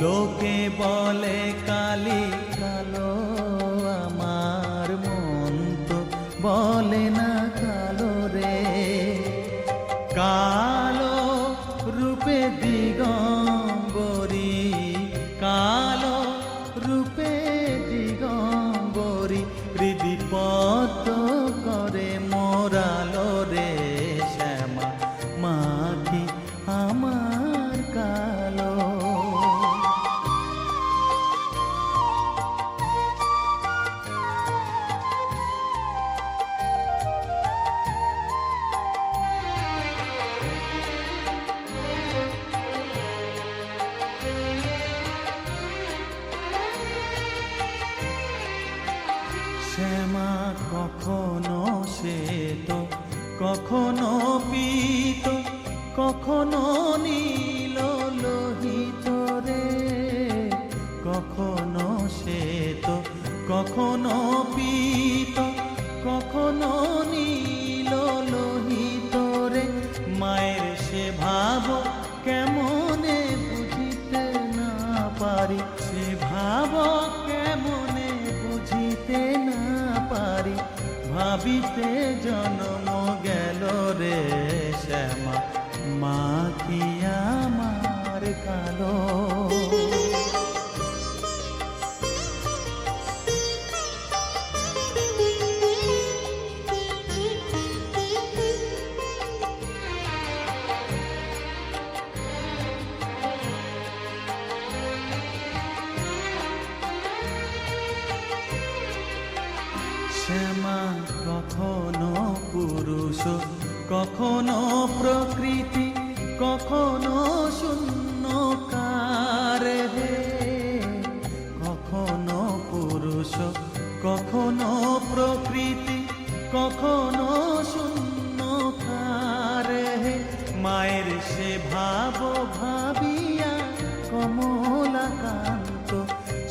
লোকে বলে কালি কালো, আমার মন তো বলে না কালো রে। কালো রূপে দিগম্বরী, কালো রূপে দিগম্বরী, হৃদি পদ্ম করে মোরালো রে শ্যামা, মা কি আমার কালো। শ্যামা কখনো শ্বেত, কখনো পীত, কখনো নীল লোহিত রে। কখনো শ্বেত, কখনো পীত, কখনো নীল লোহিত রে। মায়ের সে ভাব কেমনে বুঝিতে না পারি, সে ভাব কেমনে বুঝিতে না পারি, ভাবিতে জন্ম গেল রে শ্যামা, মা কি আমার কালো। শ্যামা কখনো পুরুষ, কখনো প্রকৃতি, কখনো শূন্যকার হে। কখনো পুরুষ, কখনো প্রকৃতি, কখনো শূন্যকার হে। মায়ের সে ভাব ভাবিয়া কমলাকান্ত,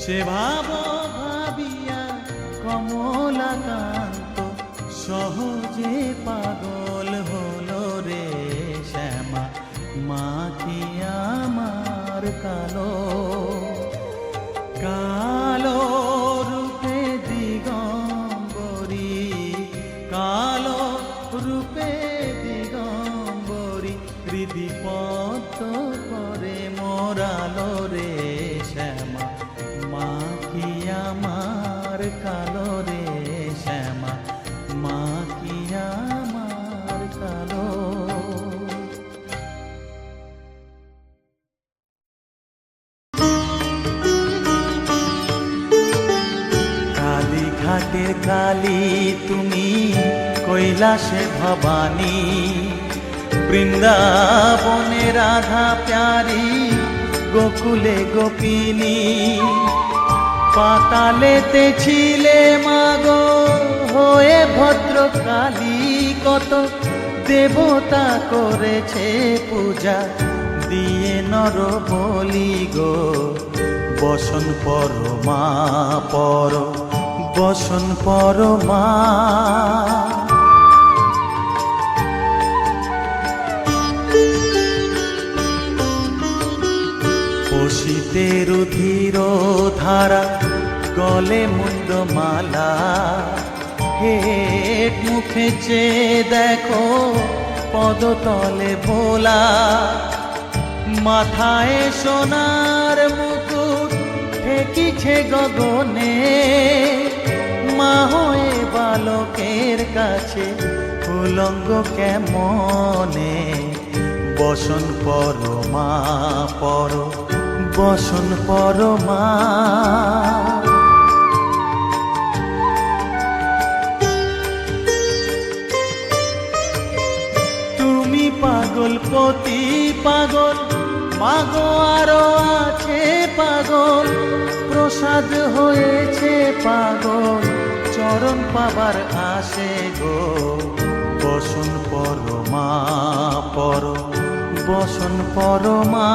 সে ভাব ভাবিয়া কমলাকান্ত সহজে পাগল হলো রে শ্যামা, মা কি আমার কালো। কালো রূপে দিগম্বরী, কালো রূপে দিগম্বরী, হৃদি পদ্ম করে মোরালো রে শ্যামা, মা কি আমার কালো রে শ্যামা, মা কি আমার কালো। কালীঘাটের কালী তুমি, কৈলাসে ভবানী, বৃন্দাবনে রাধা প্যারি, গোকুলে গোপিনী। পাতালেতে ছিলে মাগো হয়ে ভদ্রকালী, কত দেবতা করেছে পূজা দিয়ে নর বলি গো। বসন পরমা পর, বসন পরমা। পশিতে রুধির ধারা, গলে মুন্ডমালা, হেট মুখে চেয়ে দেখো পদতলে ভোলা। মাথায় সোনার মুকুট ঠেকিছে গগনে, মা হয়ে বালকের কাছে উলঙ্গ কেমনে। বসন পরমা পর, বসন পরমা। তুমি পাগল পতি পাগল, মাগো আরো আছে পাগল, প্রসাদ হয়েছে পাগল, চরণ পাবার আসে গো। বসন পরমা পর, বসন পরমা।